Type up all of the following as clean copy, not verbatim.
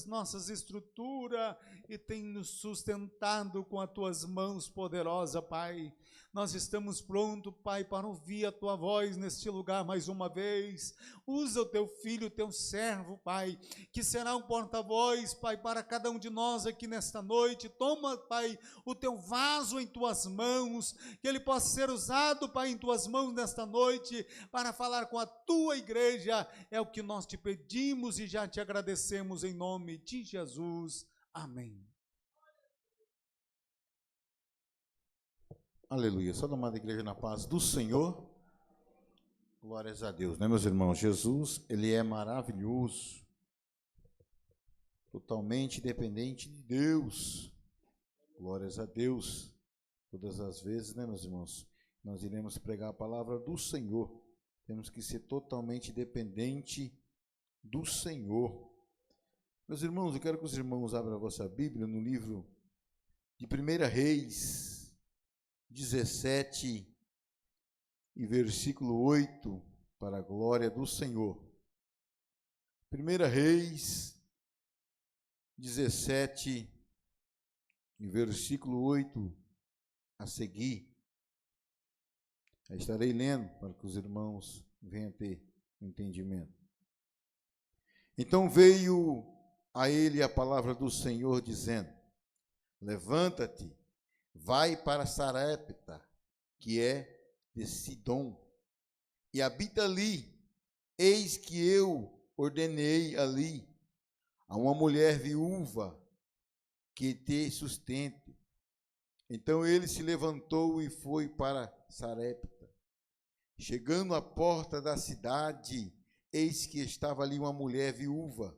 as nossas estruturas e tem nos sustentado com as tuas mãos poderosas, Pai. Nós estamos prontos, Pai, para ouvir a tua voz neste lugar mais uma vez. Usa o teu filho, o teu servo, Pai, que será um porta-voz, Pai, para cada um de nós aqui nesta noite. Toma, Pai, o teu vaso em tuas mãos, que ele possa ser usado, Pai, em tuas mãos nesta noite, para falar com a tua igreja. É o que nós te pedimos e já te agradecemos em nome de Jesus. Amém. Aleluia. Só da amada igreja na paz do Senhor. Glórias a Deus, né, meus irmãos? Jesus, ele é maravilhoso, totalmente dependente de Deus. Glórias a Deus. Todas as vezes, né, meus irmãos, nós iremos pregar a palavra do Senhor. Temos que ser totalmente dependente do Senhor. Meus irmãos, eu quero que os irmãos abram a vossa Bíblia no livro de 1 Reis 17 e versículo 8, para a glória do Senhor. 1 Reis 17 e versículo 8 a seguir. Eu estarei lendo para que os irmãos venham ter entendimento. Então veio a ele a palavra do Senhor dizendo: levanta-te, vai para Sarepta, que é de Sidom, e habita ali. Eis que eu ordenei ali a uma mulher viúva que te sustente. Então ele se levantou e foi para Sarepta. Chegando à porta da cidade, eis que estava ali uma mulher viúva,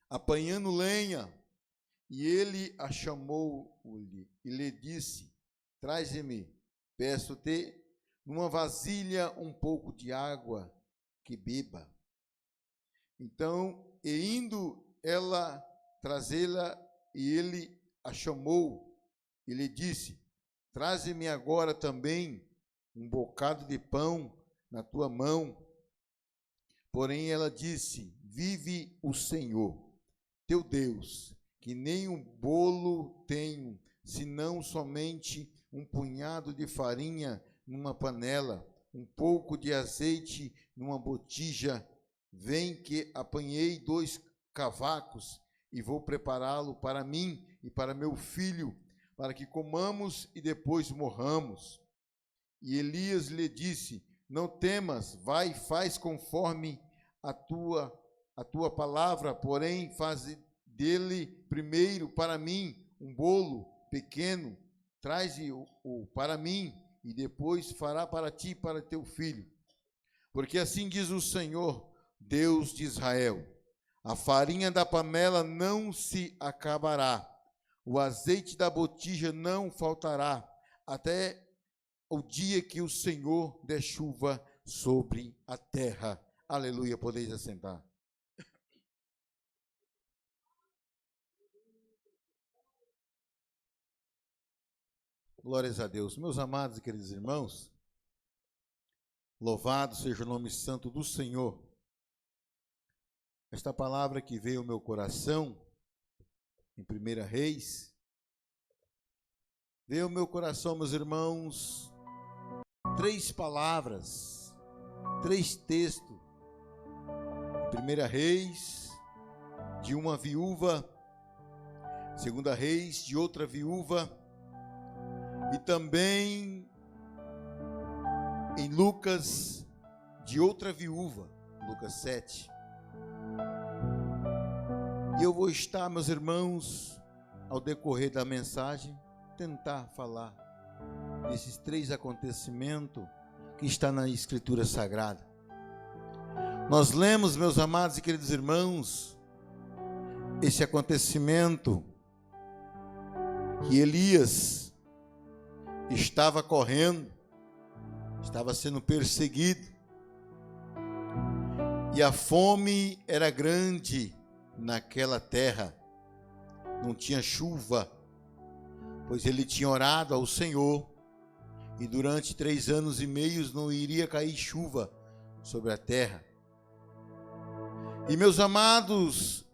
apanhando lenha. E ele a chamou-lhe e lhe disse: traze-me, peço-te, numa vasilha um pouco de água que beba. Então, e indo ela trazê-la, e ele a chamou e lhe disse: traze-me agora também um bocado de pão na tua mão. Porém ela disse: vive o Senhor, teu Deus, que nem um bolo tenho, senão somente um punhado de farinha numa panela, um pouco de azeite numa botija. Vem que apanhei 2 cavacos e vou prepará-lo para mim e para meu filho, para que comamos e depois morramos. E Elias lhe disse: não temas, vai, faz conforme a tua palavra, porém faze dele primeiro para mim um bolo pequeno, traze-o para mim, e depois fará para ti e para teu filho. Porque assim diz o Senhor, Deus de Israel: a farinha da panela não se acabará, o azeite da botija não faltará, até o dia que o Senhor der chuva sobre a terra. Aleluia, podeis assentar. Glórias a Deus. Meus amados e queridos irmãos, louvado seja o nome santo do Senhor. Esta palavra que veio ao meu coração, em 1 Reis, veio ao meu coração, meus irmãos, 3 palavras, 3 textos. 1 Reis, de uma viúva. 2 Reis, de outra viúva. E também em Lucas, de outra viúva, Lucas 7. E eu vou estar, meus irmãos, ao decorrer da mensagem, tentar falar desses 3 acontecimentos que está na Escritura Sagrada. Nós lemos, meus amados e queridos irmãos, esse acontecimento que Elias estava correndo, estava sendo perseguido, e a fome era grande naquela terra, não tinha chuva, pois ele tinha orado ao Senhor, e durante 3 anos e meio não iria cair chuva sobre a terra. E meus amados,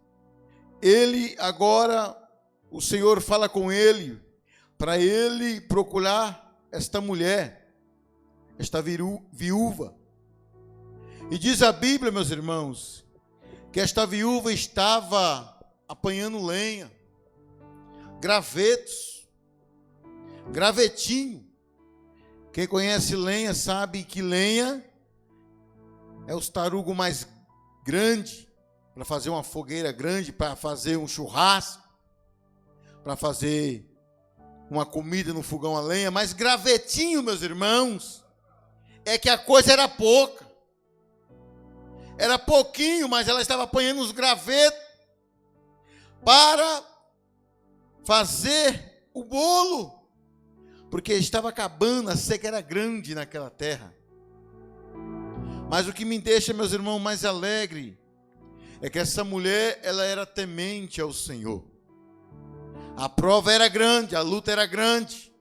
ele agora, o Senhor fala com ele, para ele procurar esta mulher, esta viúva. E diz a Bíblia, meus irmãos, que esta viúva estava apanhando lenha, gravetinho. Quem conhece lenha sabe que lenha é os tarugos mais grandes, para fazer uma fogueira grande, para fazer um churrasco, para fazer uma comida no fogão a lenha. Mas gravetinho, meus irmãos, é que a coisa era pouca. Era pouquinho, mas ela estava apanhando os gravetos para fazer o bolo, porque estava acabando, a seca era grande naquela terra. Mas o que me deixa, meus irmãos, mais alegre é que essa mulher, ela era temente ao Senhor. A prova era grande, a luta era grande,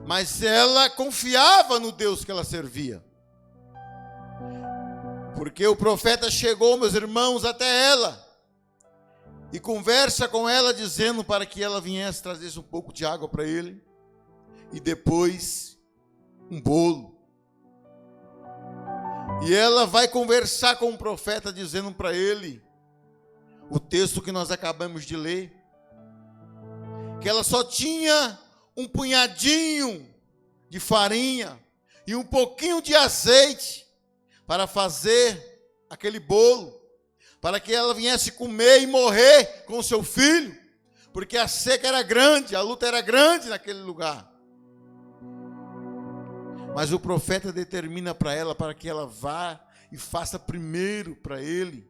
mas ela confiava no Deus que ela servia. Porque o profeta chegou, meus irmãos, até ela e conversa com ela, dizendo para que ela viesse trazer um pouco de água para ele e depois um bolo. E ela vai conversar com o profeta, dizendo para ele o texto que nós acabamos de ler, que ela só tinha um punhadinho de farinha e um pouquinho de azeite para fazer aquele bolo, para que ela viesse comer e morrer com seu filho, porque a seca era grande, a luta era grande naquele lugar. Mas o profeta determina para ela, para que ela vá e faça primeiro para ele,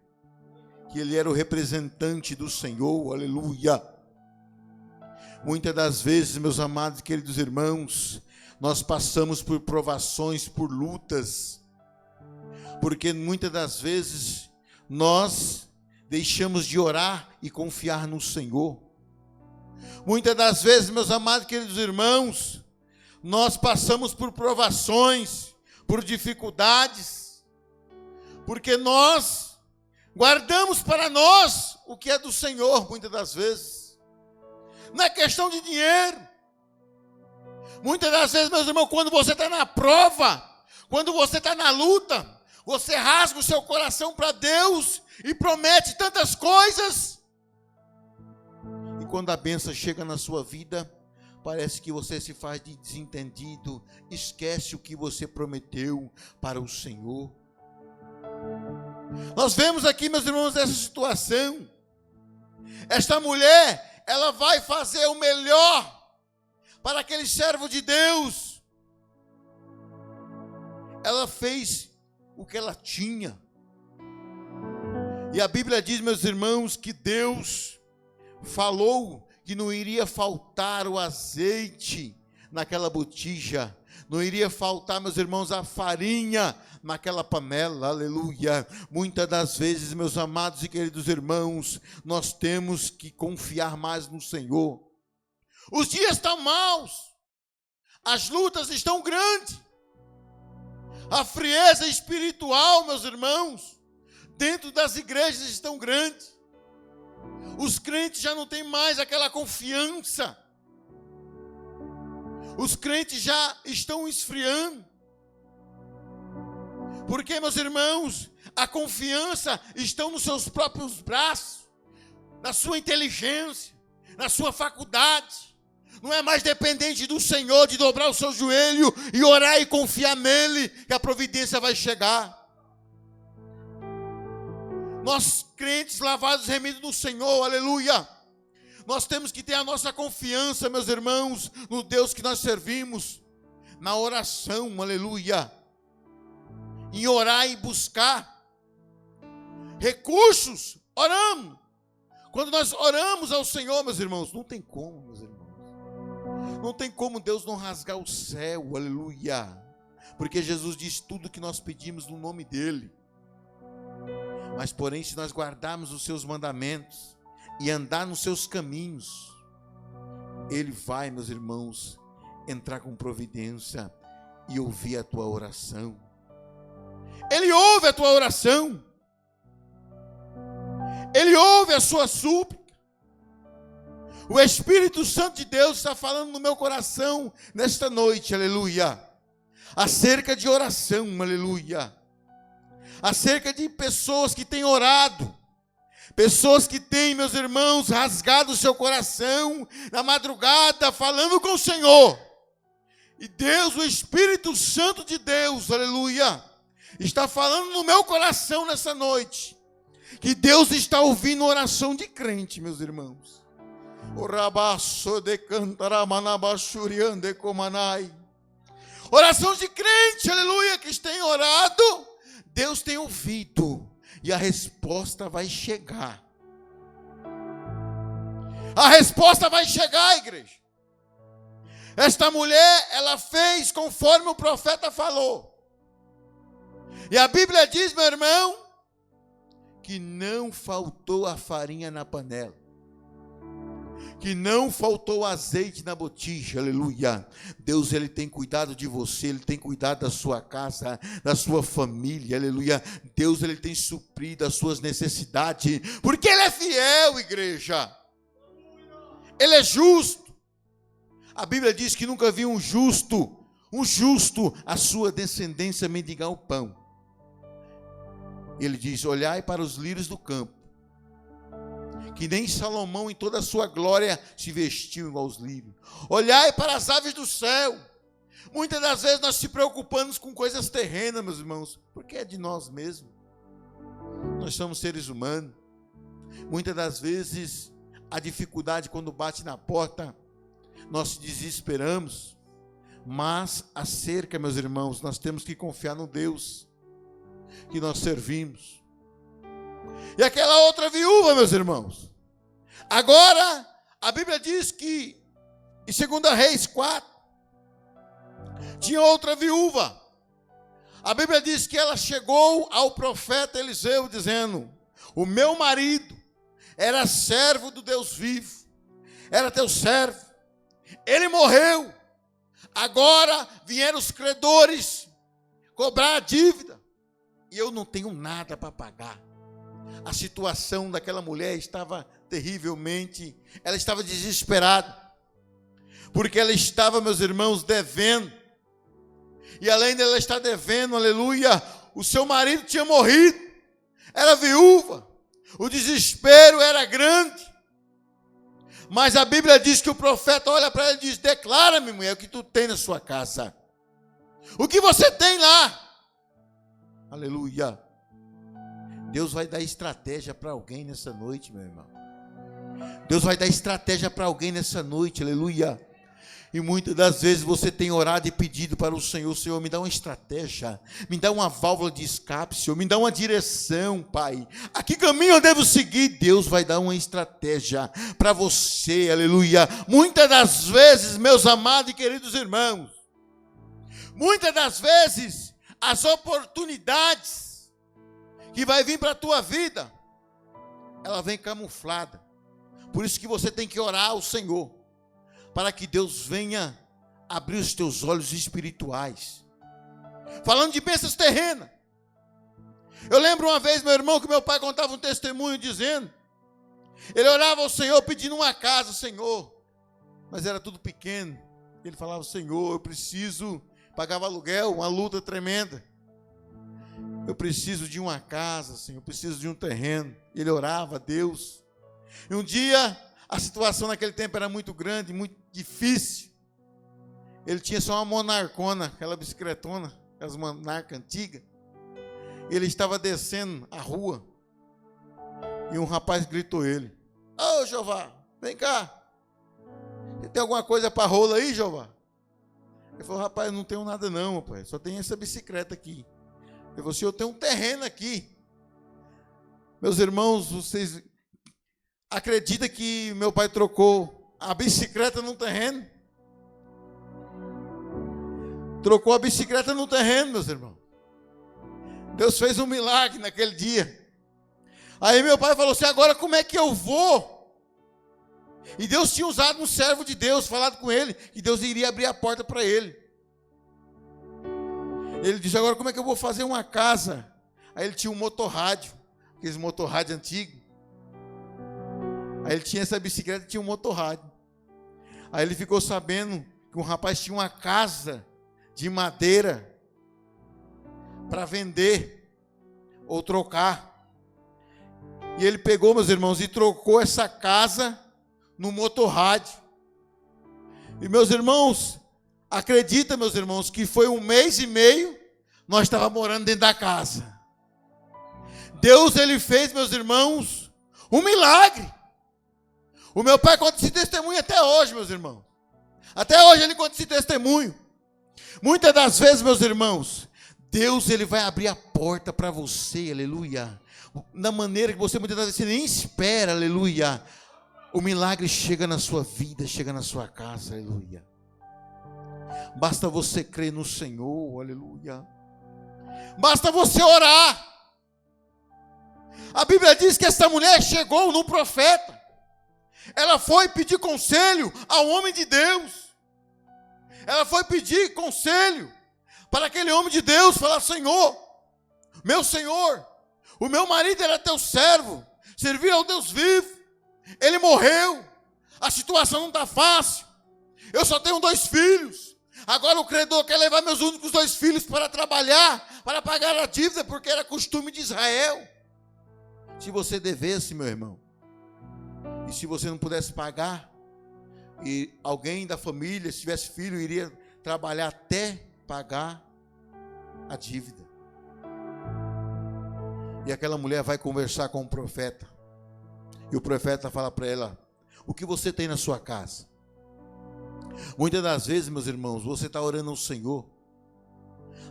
que ele era o representante do Senhor, aleluia. Muitas das vezes, meus amados e queridos irmãos, nós passamos por provações, por lutas, porque muitas das vezes nós deixamos de orar e confiar no Senhor. Muitas das vezes, meus amados e queridos irmãos, nós passamos por provações, por dificuldades, porque nós guardamos para nós o que é do Senhor, muitas das vezes. Não é questão de dinheiro. Muitas das vezes, meus irmãos, quando você está na prova, quando você está na luta, você rasga o seu coração para Deus e promete tantas coisas. E quando a bênção chega na sua vida, parece que você se faz de desentendido, esquece o que você prometeu para o Senhor. Nós vemos aqui, meus irmãos, essa situação. Esta mulher, ela vai fazer o melhor para aquele servo de Deus. Ela fez o que ela tinha. E a Bíblia diz, meus irmãos, que Deus falou que não iria faltar o azeite naquela botija, não iria faltar, meus irmãos, a farinha naquela panela, aleluia. Muitas das vezes, meus amados e queridos irmãos, nós temos que confiar mais no Senhor. Os dias estão maus, as lutas estão grandes, a frieza espiritual, meus irmãos, dentro das igrejas estão grandes. Os crentes já não têm mais aquela confiança. Os crentes já estão esfriando. Porque, meus irmãos, a confiança está nos seus próprios braços, na sua inteligência, na sua faculdade. Não é mais dependente do Senhor de dobrar o seu joelho e orar e confiar nele, que a providência vai chegar. Nós, crentes lavados e remidos no Senhor, aleluia, nós temos que ter a nossa confiança, meus irmãos, no Deus que nós servimos, na oração, aleluia, em orar e buscar recursos, oramos. Quando nós oramos ao Senhor, meus irmãos, não tem como, meus irmãos, não tem como Deus não rasgar o céu, aleluia, porque Jesus diz tudo que nós pedimos no nome dEle. Mas, porém, se nós guardarmos os seus mandamentos e andar nos seus caminhos, Ele vai, meus irmãos, entrar com providência e ouvir a tua oração. Ele ouve a tua oração. Ele ouve a sua súplica. O Espírito Santo de Deus está falando no meu coração nesta noite, aleluia, acerca de oração, aleluia, acerca de pessoas que têm orado, pessoas que têm, meus irmãos, rasgado o seu coração na madrugada, falando com o Senhor. E Deus, o Espírito Santo de Deus, aleluia, está falando no meu coração nessa noite, que Deus está ouvindo oração de crente, meus irmãos. Oração de crente, aleluia, que tem orado, Deus tem ouvido, e a resposta vai chegar. A resposta vai chegar, igreja. Esta mulher, ela fez conforme o profeta falou. E a Bíblia diz, meu irmão, que não faltou a farinha na panela, que não faltou azeite na botija, aleluia. Deus, Ele tem cuidado de você, Ele tem cuidado da sua casa, da sua família, aleluia. Deus, Ele tem suprido as suas necessidades, porque Ele é fiel, igreja. Ele é justo. A Bíblia diz que nunca viu um justo, a sua descendência mendigar o pão. Ele diz, olhai para os lírios do campo, que nem Salomão em toda a sua glória se vestiu igual aos lírios. Olhai para as aves do céu. Muitas das vezes nós se preocupamos com coisas terrenas, meus irmãos, porque é de nós mesmos. Nós somos seres humanos. Muitas das vezes a dificuldade quando bate na porta, nós se desesperamos. Mas acerca, meus irmãos, nós temos que confiar no Deus que nós servimos. E aquela outra viúva, meus irmãos, agora a Bíblia diz que em 2 Reis 4 tinha outra viúva. A Bíblia diz que ela chegou ao profeta Eliseu dizendo, o meu marido era servo do Deus vivo, era teu servo, ele morreu, agora vieram os credores cobrar a dívida, e eu não tenho nada para pagar. A situação daquela mulher estava terrivelmente, ela estava desesperada, porque ela estava, meus irmãos, devendo, e além dela estar devendo, aleluia, o seu marido tinha morrido, era viúva, o desespero era grande, mas a Bíblia diz que o profeta olha para ela e diz, declara-me, mulher, o que tu tem na sua casa, o que você tem lá, aleluia. Deus vai dar estratégia para alguém nessa noite, meu irmão. Deus vai dar estratégia para alguém nessa noite, aleluia. E muitas das vezes você tem orado e pedido para o Senhor, Senhor, me dá uma estratégia, me dá uma válvula de escape, Senhor, me dá uma direção, Pai. A que caminho eu devo seguir? Deus vai dar uma estratégia para você, aleluia. Muitas das vezes, meus amados e queridos irmãos, muitas das vezes, as oportunidades que vai vir para a tua vida, ela vem camuflada. Por isso que você tem que orar ao Senhor, para que Deus venha abrir os teus olhos espirituais. Falando de bênçãos terrenas, eu lembro uma vez, meu irmão, que meu pai contava um testemunho dizendo, ele orava ao Senhor pedindo uma casa, Senhor, mas era tudo pequeno. Ele falava, Senhor, eu preciso, pagava aluguel, uma luta tremenda. Eu preciso de uma casa, Senhor, eu preciso de um terreno. Ele orava a Deus. E um dia, a situação naquele tempo era muito grande, muito difícil. Ele tinha só uma monarcona, aquela bicicletona, aquelas monarcas antigas. Ele estava descendo a rua e um rapaz gritou ele. Ô, Jeová, vem cá. Você tem alguma coisa para rola aí, Jeová? Ele falou, rapaz, eu não tenho nada não, rapaz. Só tenho essa bicicleta aqui. Ele falou assim, eu tenho um terreno aqui. Meus irmãos, vocês acreditam que meu pai trocou a bicicleta no terreno? Trocou a bicicleta no terreno, meus irmãos. Deus fez um milagre naquele dia. Aí meu pai falou assim, agora como é que eu vou? E Deus tinha usado um servo de Deus, falado com ele, que Deus iria abrir a porta para ele. Ele disse, agora como é que eu vou fazer uma casa? Aí ele tinha um motorrádio, aqueles motorrádio antigos. Aí ele tinha essa bicicleta e tinha um motorrádio. Aí ele ficou sabendo que um rapaz tinha uma casa de madeira para vender ou trocar. E ele pegou, meus irmãos, e trocou essa casa no motorrádio. E meus irmãos, acredita, meus irmãos, que foi 1 mês e meio, nós estávamos morando dentro da casa. Deus, ele fez, meus irmãos, um milagre. O meu pai conta esse testemunho até hoje, meus irmãos. Até hoje ele conta esse testemunho. Muitas das vezes, meus irmãos, Deus, ele vai abrir a porta para você, aleluia. Da maneira que você muitas das vezes nem espera, aleluia. O milagre chega na sua vida, chega na sua casa, aleluia. Basta você crer no Senhor, aleluia. Basta você orar. A Bíblia diz que essa mulher chegou no profeta. Ela foi pedir conselho ao homem de Deus. Ela foi pedir conselho para aquele homem de Deus, falar: Senhor, meu Senhor, o meu marido era teu servo, servia ao Deus vivo, ele morreu, a situação não está fácil, eu só tenho 2 filhos, agora o credor quer levar meus únicos 2 filhos para trabalhar, para pagar a dívida, porque era costume de Israel. Se você devesse, meu irmão, e se você não pudesse pagar, e alguém da família, se tivesse filho, iria trabalhar até pagar a dívida. E aquela mulher vai conversar com o profeta, e o profeta fala para ela: o que você tem na sua casa? Muitas das vezes, meus irmãos, você está orando ao Senhor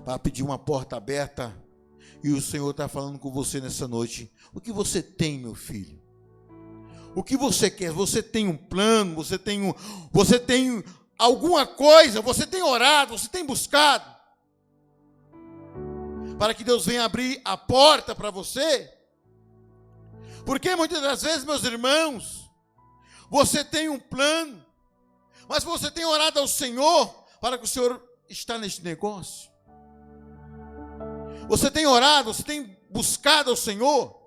para pedir uma porta aberta, e o Senhor está falando com você nessa noite: o que você tem, meu filho? O que você quer? Você tem um plano? Você tem alguma coisa? Você tem orado? Você tem buscado? Para que Deus venha abrir a porta para você? Porque muitas das vezes, meus irmãos, você tem um plano, mas você tem orado ao Senhor para que o Senhor está neste negócio? Você tem orado, você tem buscado ao Senhor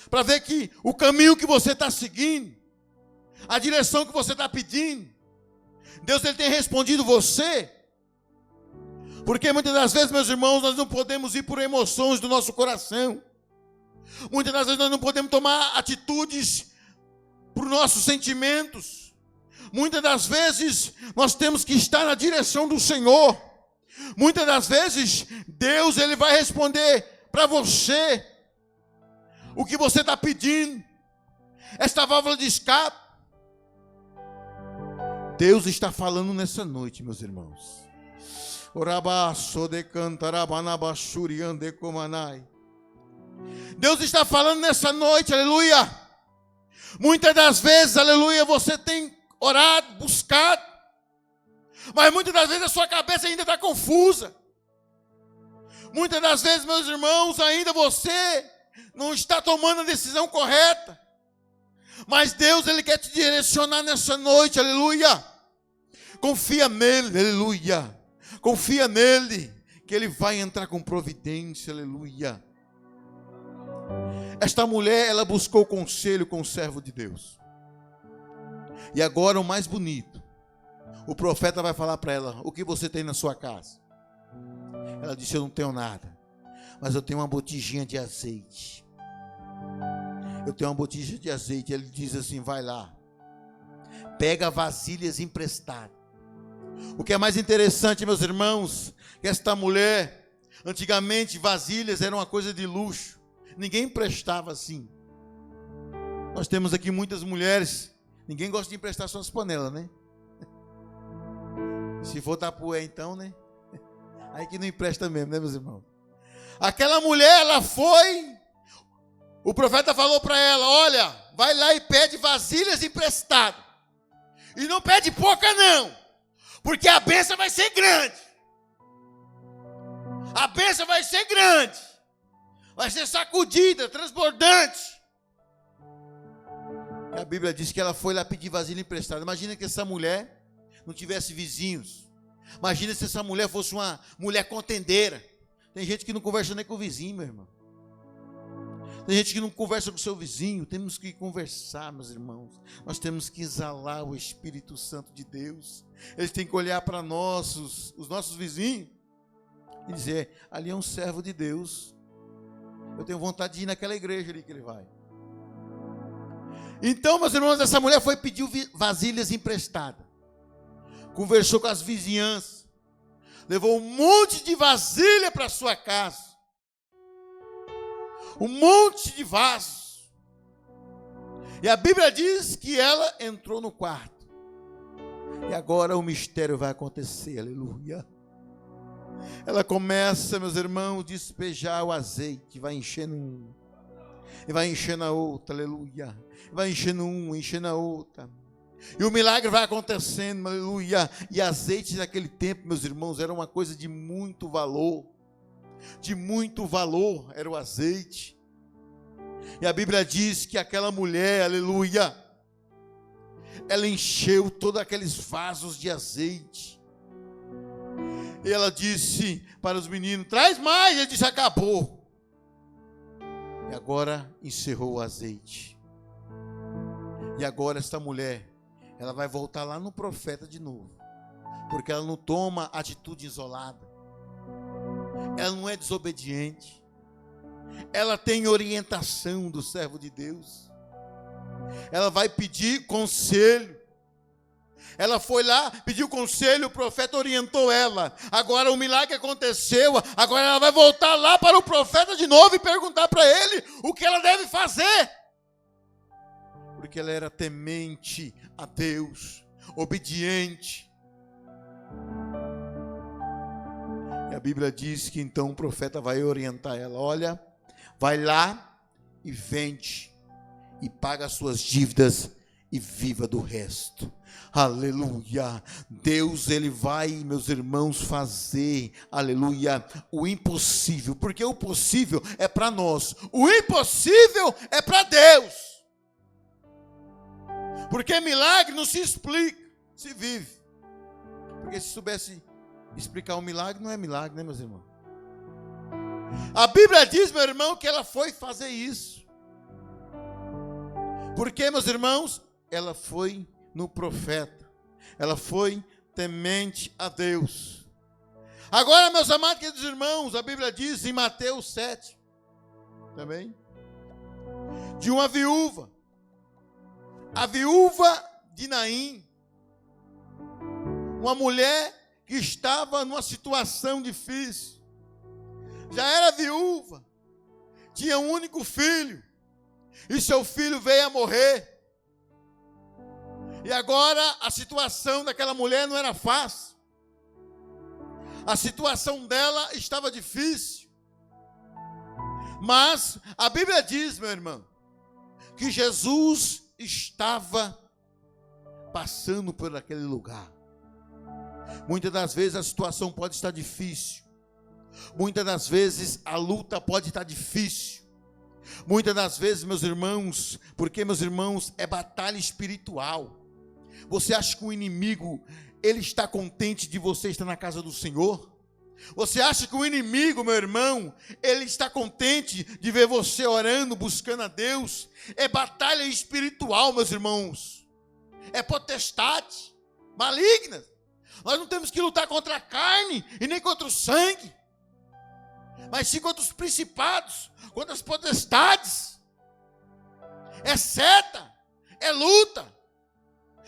para ver que o caminho que você está seguindo, a direção que você está pedindo, Deus, ele tem respondido você? Porque muitas das vezes, meus irmãos, nós não podemos ir por emoções do nosso coração. Muitas das vezes nós não podemos tomar atitudes por nossos sentimentos. Muitas das vezes nós temos que estar na direção do Senhor. Muitas das vezes Deus, ele vai responder para você o que você está pedindo. Esta válvula de escape, Deus está falando nessa noite, meus irmãos. Deus está falando nessa noite, aleluia. Muitas das vezes, aleluia, você tem orado, buscado, mas muitas das vezes a sua cabeça ainda está confusa. Muitas das vezes, meus irmãos, ainda você não está tomando a decisão correta. Mas Deus, ele quer te direcionar nessa noite, aleluia. Confia nele, aleluia. Confia nele, que ele vai entrar com providência, aleluia. Esta mulher, ela buscou conselho com o servo de Deus. E agora o mais bonito, o profeta vai falar para ela: o que você tem na sua casa? Ela disse: eu não tenho nada, mas eu tenho uma botijinha de azeite. Eu tenho uma botija de azeite. Ele diz assim: vai lá, pega vasilhas emprestadas. O que é mais interessante, meus irmãos, que esta mulher, antigamente vasilhas eram uma coisa de luxo, ninguém emprestava assim. Nós temos aqui muitas mulheres, ninguém gosta de emprestar suas panelas, né? Se for tapué então, né? Aí que não empresta mesmo, né, meus irmãos? Aquela mulher, ela foi, o profeta falou para ela: olha, vai lá e pede vasilhas emprestadas. E não pede pouca não, porque a bênção vai ser grande. A bênção vai ser grande. Vai ser sacudida, transbordante. E a Bíblia diz que ela foi lá pedir vasilha emprestada. Imagina que essa mulher não tivesse vizinhos. Imagina se essa mulher fosse uma mulher contendeira. Tem gente que não conversa nem com o vizinho, meu irmão. Tem gente que não conversa com o seu vizinho. Temos que conversar, meus irmãos. Nós temos que exalar o Espírito Santo de Deus. Eles têm que olhar para os nossos vizinhos e dizer: ali é um servo de Deus. Eu tenho vontade de ir naquela igreja ali que ele vai. Então, meus irmãos, essa mulher foi pedir vasilhas emprestadas. Conversou com as vizinhanças. Levou um monte de vasilha para sua casa. Um monte de vasos. E a Bíblia diz que ela entrou no quarto. E agora o mistério vai acontecer, aleluia. Ela começa, meus irmãos, a despejar o azeite, vai enchendo um, e vai enchendo a outra, aleluia. Vai enchendo um, enchendo a outra. E o milagre vai acontecendo, aleluia. E azeite naquele tempo, meus irmãos, era uma coisa de muito valor. De muito valor era o azeite. E a Bíblia diz que aquela mulher, aleluia, ela encheu todos aqueles vasos de azeite. E ela disse para os meninos: traz mais. Ele disse: acabou. E agora encerrou o azeite. E agora esta mulher, ela vai voltar lá no profeta de novo. Porque ela não toma atitude isolada. Ela não é desobediente. Ela tem orientação do servo de Deus. Ela vai pedir conselho. Ela foi lá, pediu conselho, o profeta orientou ela. Agora o milagre aconteceu. Agora ela vai voltar lá para o profeta de novo e perguntar para ele o que ela deve fazer. Porque ela era temente a Deus, obediente. E a Bíblia diz que então o profeta vai orientar ela: olha, vai lá e vende, e paga as suas dívidas e viva do resto. Aleluia. Deus, ele vai, meus irmãos, fazer, aleluia, o impossível, porque o possível é para nós, o impossível é para Deus. Porque milagre não se explica, se vive. Porque se soubesse explicar um milagre, não é milagre, né, meus irmãos? A Bíblia diz, meu irmão, que ela foi fazer isso. Porque, meus irmãos, ela foi no profeta. Ela foi temente a Deus. Agora, meus amados queridos irmãos, a Bíblia diz em Mateus 7, também, de uma viúva. A viúva de Naim. Uma mulher que estava numa situação difícil. Já era viúva. Tinha um único filho. E seu filho veio a morrer. E agora a situação daquela mulher não era fácil. A situação dela estava difícil. Mas a Bíblia diz, meu irmão, que Jesus estava passando por aquele lugar. Muitas das vezes a situação pode estar difícil. Muitas das vezes a luta pode estar difícil. Muitas das vezes, meus irmãos, porque, meus irmãos, é batalha espiritual. Você acha que o inimigo, ele está contente de você estar na casa do Senhor? Você acha que o inimigo, meu irmão, ele está contente de ver você orando, buscando a Deus? É batalha espiritual, meus irmãos. É potestade maligna. Nós não temos que lutar contra a carne e nem contra o sangue, mas sim contra os principados, contra as potestades. É seta, é luta,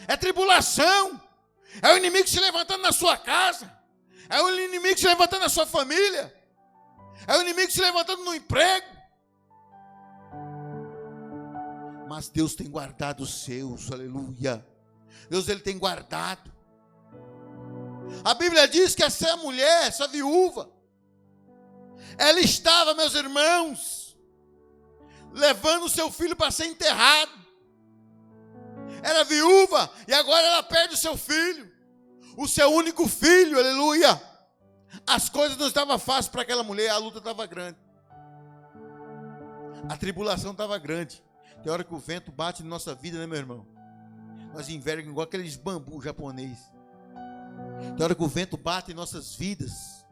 é tribulação, é o inimigo se levantando na sua casa, é o inimigo se levantando na sua família, é o inimigo se levantando no emprego. Mas Deus tem guardado os seus, aleluia. Deus, ele tem guardado. A Bíblia diz que essa mulher, essa viúva, ela estava, meus irmãos, levando o seu filho para ser enterrado. Era viúva e agora ela perde o seu filho, o seu único filho, aleluia. As coisas não estavam fáceis para aquela mulher, a luta estava grande, a tribulação estava grande. Tem hora que o vento bate na nossa vida, né, meu irmão? Nós envergamos igual aqueles bambu japonês. Tem hora que o vento bate em nossas vidas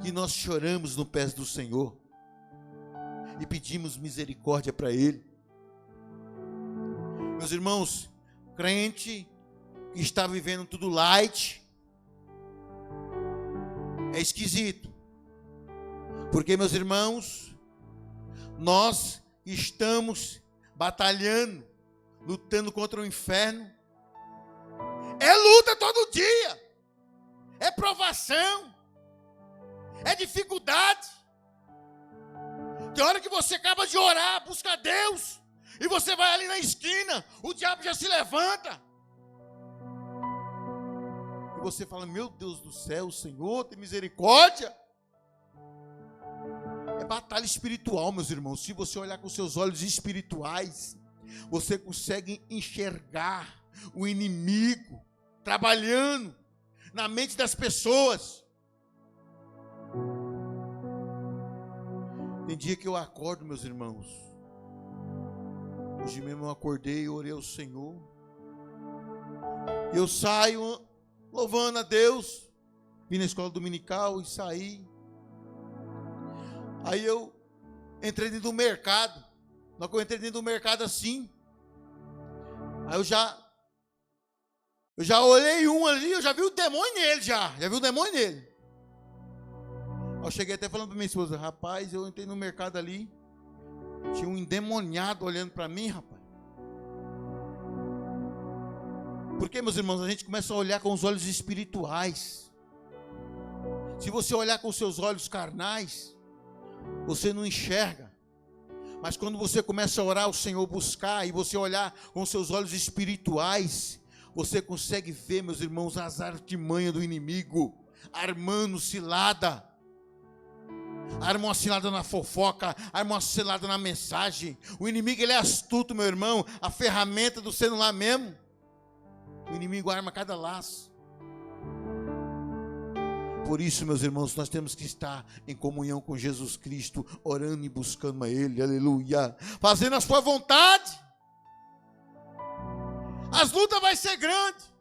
e nós choramos no pés do Senhor. e pedimos misericórdia para ele. Meus irmãos, crente que está vivendo tudo light, é esquisito. Porque, meus irmãos, nós estamos batalhando, lutando contra o inferno. É luta todo dia. É provação. É dificuldade. Tem hora que você acaba de orar, busca Deus, e você vai ali na esquina, o diabo já se levanta. E você fala, meu Deus do céu, Senhor, tem misericórdia. É batalha espiritual, meus irmãos. Se você olhar com seus olhos espirituais, você consegue enxergar o inimigo trabalhando na mente das pessoas. Tem dia que eu acordo, meus irmãos. Hoje mesmo eu acordei e orei ao Senhor. Eu saio louvando a Deus. Vim na escola dominical e saí. Aí eu entrei dentro do mercado. Na hora que eu entrei dentro do mercado assim, aí eu já olhei um ali, eu já vi o demônio nele já vi o demônio nele. Eu cheguei até falando para minha esposa, rapaz, eu entrei no mercado ali, tinha um endemoniado olhando para mim, rapaz. Porque, meus irmãos, a gente começa a olhar com os olhos espirituais. Se você olhar com os seus olhos carnais, você não enxerga. Mas quando você começa a orar ao Senhor, buscar, e você olhar com os seus olhos espirituais, você consegue ver, meus irmãos, as artimanhas do inimigo, armando cilada. Arma uma cilada na fofoca, arma uma cilada na mensagem. O inimigo, ele é astuto, meu irmão. A ferramenta do celular mesmo. O inimigo arma cada laço. Por isso, meus irmãos, nós temos que estar em comunhão com Jesus Cristo, orando e buscando a Ele, aleluia, fazendo a sua vontade. As lutas vão ser grandes.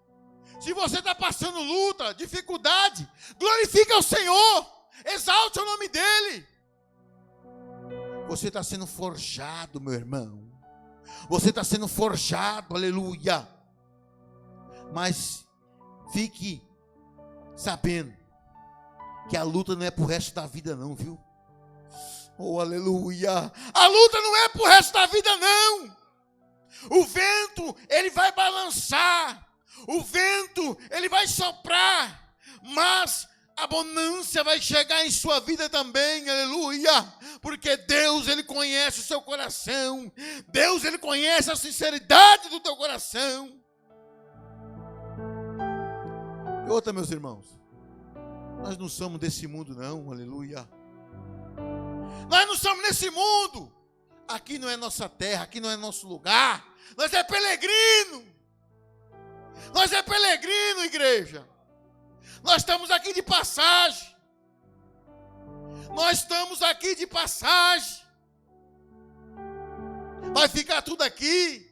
Se você está passando luta, dificuldade, glorifique ao Senhor, exalte o nome dEle. Você está sendo forjado, meu irmão. Você está sendo forjado, aleluia. Mas fique sabendo que a luta não é pro resto da vida não, viu? Oh, aleluia. A luta não é pro resto da vida não. O vento, ele vai balançar. O vento, ele vai soprar. Mas a bonança vai chegar em sua vida também, aleluia. Porque Deus, ele conhece o seu coração. Deus, ele conhece a sinceridade do teu coração. E outra, meus irmãos, nós não somos desse mundo não, aleluia. Nós não somos nesse mundo. Aqui não é nossa terra, aqui não é nosso lugar. Nós é peregrino. Nós é peregrino, igreja. Nós estamos aqui de passagem. Nós estamos aqui de passagem. Vai ficar tudo aqui.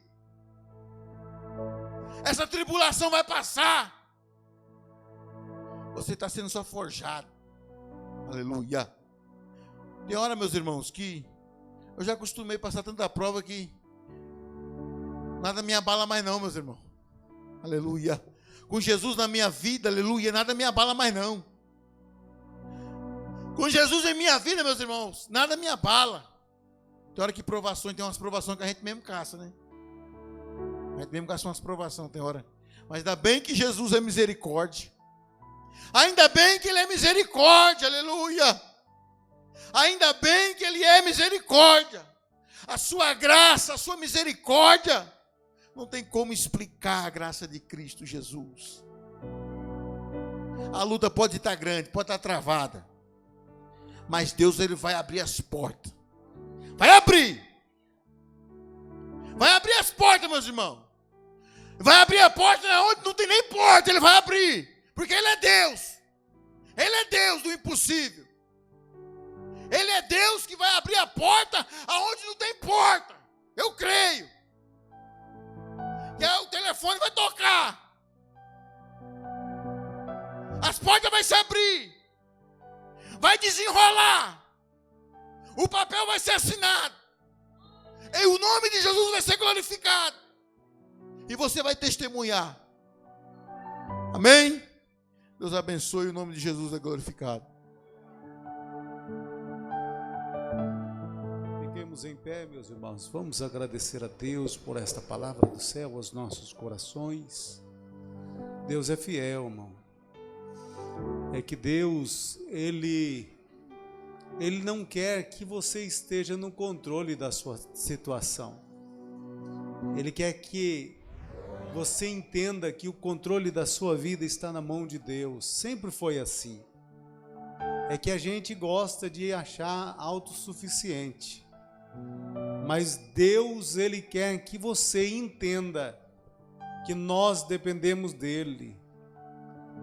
Essa tribulação vai passar. Você está sendo só forjado. Aleluia. Tem hora, meus irmãos, que eu já acostumei a passar tanta prova que nada me abala mais não, meus irmãos. Aleluia. Com Jesus na minha vida, aleluia, nada me abala mais não. Com Jesus em minha vida, meus irmãos, nada me abala. Tem hora que provações, tem umas provações que a gente mesmo caça, né? A gente mesmo caça umas provações, tem hora. Mas ainda bem que Jesus é misericórdia. Ainda bem que Ele é misericórdia, aleluia. Ainda bem que Ele é misericórdia. A sua graça, a sua misericórdia, não tem como explicar a graça de Cristo Jesus. A luta pode estar grande, pode estar travada, mas Deus, Ele vai abrir as portas. Vai abrir. Vai abrir as portas, meus irmãos. Vai abrir a porta onde não tem nem porta, Ele vai abrir. Porque Ele é Deus. Ele é Deus do impossível. Ele é Deus que vai abrir a porta aonde não tem porta. Eu creio. Que o telefone vai tocar. As portas vão se abrir. Vai desenrolar. O papel vai ser assinado. E o nome de Jesus vai ser glorificado. E você vai testemunhar. Amém? Deus abençoe, o nome de Jesus é glorificado. Fiquemos em pé, meus irmãos. Vamos agradecer a Deus por esta palavra do céu aos nossos corações. Deus é fiel, irmão. É que Deus, Ele não quer que você esteja no controle da sua situação. Ele quer que você entenda que o controle da sua vida está na mão de Deus. Sempre foi assim. É que a gente gosta de achar autossuficiente. Mas Deus, Ele quer que você entenda que nós dependemos dEle.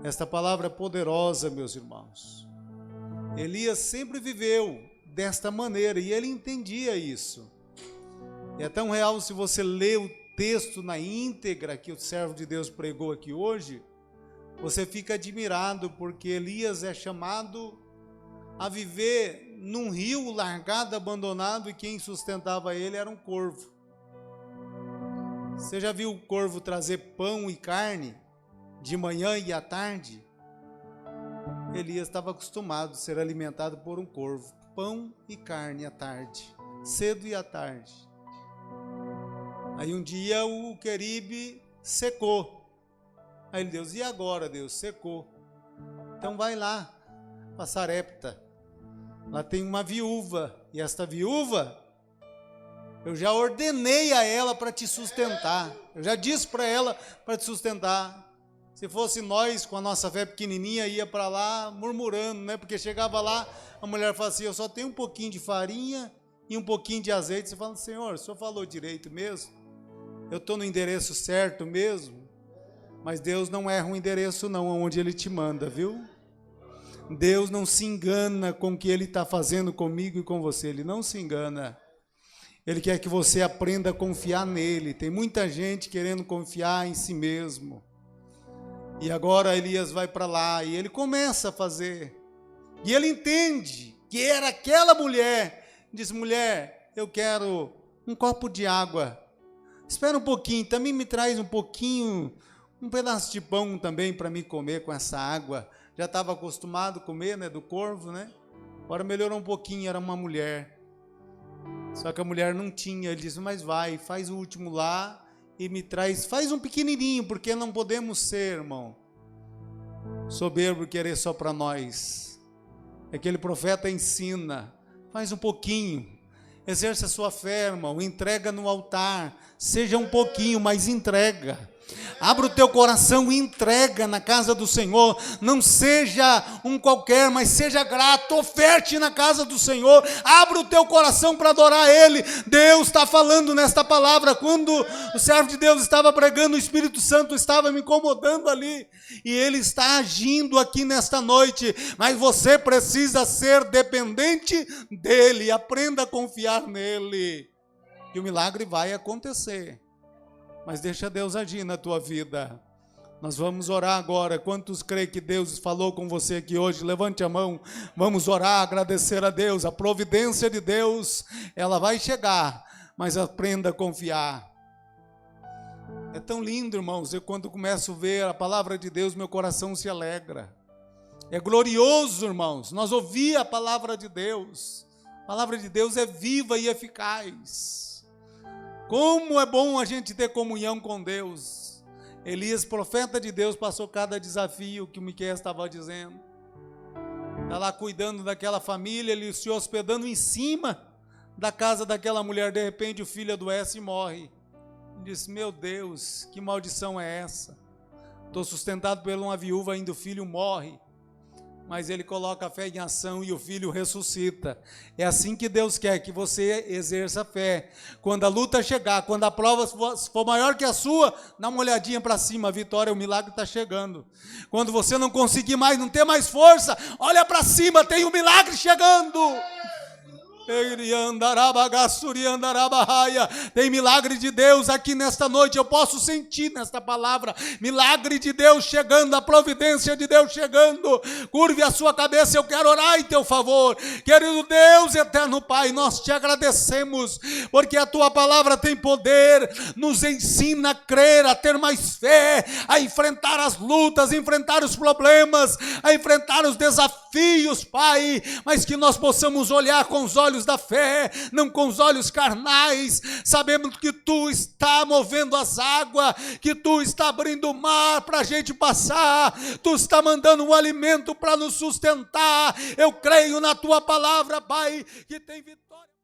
Esta palavra é poderosa, meus irmãos. Elias sempre viveu desta maneira e ele entendia isso. E é tão real, se você lê o texto na íntegra que o servo de Deus pregou aqui hoje, você fica admirado, porque Elias é chamado a viver num rio largado, abandonado, e quem sustentava ele era um corvo. Você já viu o corvo trazer pão e carne de manhã e à tarde? Elias estava acostumado a ser alimentado por um corvo, pão e carne à tarde, cedo e à tarde. Aí um dia o queribe secou. Aí Deus, e agora, Deus? Secou. Então vai lá, para Sarepta. Lá tem uma viúva, e esta viúva, eu já ordenei a ela para te sustentar. Eu já disse para ela para te sustentar. Se fosse nós, com a nossa fé pequenininha, ia para lá murmurando, né? Porque chegava lá, a mulher falava assim, eu só tenho um pouquinho de farinha e um pouquinho de azeite. Você fala, Senhor, o Senhor falou direito mesmo? Eu estou no endereço certo mesmo? Mas Deus não erra um endereço não, onde Ele te manda, viu? Deus não se engana com o que Ele está fazendo comigo e com você. Ele não se engana. Ele quer que você aprenda a confiar nele. Tem muita gente querendo confiar em si mesmo. E agora Elias vai para lá e ele começa a fazer. E ele entende que era aquela mulher. Diz, mulher, eu quero um copo de água. Espera um pouquinho, também me traz um pouquinho, um pedaço de pão também para mim comer com essa água. Já estava acostumado a comer, né, do corvo, né? Agora melhorou um pouquinho, era uma mulher. Só que a mulher não tinha. Ele disse, mas vai, faz o último lá e me traz, faz um pequenininho, porque não podemos ser, irmão, soberbo e querer só para nós. Aquele profeta ensina, faz um pouquinho, exerça a sua fé, irmão, entrega no altar, seja um pouquinho, mas entrega. Abra o teu coração e entrega na casa do Senhor. Não seja um qualquer, mas seja grato. Oferte na casa do Senhor. Abra o teu coração para adorar Ele. Deus está falando nesta palavra. Quando o servo de Deus estava pregando, o Espírito Santo estava me incomodando ali. E Ele está agindo aqui nesta noite. Mas você precisa ser dependente dEle. Aprenda a confiar nele. E o milagre vai acontecer. Mas deixa Deus agir na tua vida. Nós vamos orar agora. Quantos creem que Deus falou com você aqui hoje? Levante a mão. Vamos orar, agradecer a Deus. A providência de Deus, ela vai chegar. Mas aprenda a confiar. É tão lindo, irmãos. Eu quando começo a ver a palavra de Deus, meu coração se alegra. É glorioso, irmãos. Nós ouvimos a palavra de Deus. A palavra de Deus é viva e eficaz. Como é bom a gente ter comunhão com Deus. Elias, profeta de Deus, passou cada desafio que o Miqueias estava dizendo. Está lá cuidando daquela família, ele se hospedando em cima da casa daquela mulher. De repente o filho adoece e morre. Ele disse, meu Deus, que maldição é essa? Estou sustentado por uma viúva, ainda o filho morre. Mas ele coloca a fé em ação e o filho ressuscita. É assim que Deus quer que você exerça a fé. Quando a luta chegar, quando a prova for maior que a sua, dá uma olhadinha para cima, a vitória, o milagre está chegando. Quando você não conseguir mais, não ter mais força, olha para cima, tem um milagre chegando. Tem milagre de Deus aqui nesta noite, eu posso sentir nesta palavra, milagre de Deus chegando, a providência de Deus chegando. Curve a sua cabeça, eu quero orar em teu favor. Querido Deus, eterno Pai, nós te agradecemos, porque a tua palavra tem poder, nos ensina a crer, a ter mais fé, a enfrentar as lutas, a enfrentar os problemas, a enfrentar os desafios, Pai, mas que nós possamos olhar com os olhos da fé, não com os olhos carnais. Sabemos que tu está movendo as águas, que tu está abrindo o mar para a gente passar, tu está mandando um alimento para nos sustentar. Eu creio na tua palavra, Pai, que tem vitória.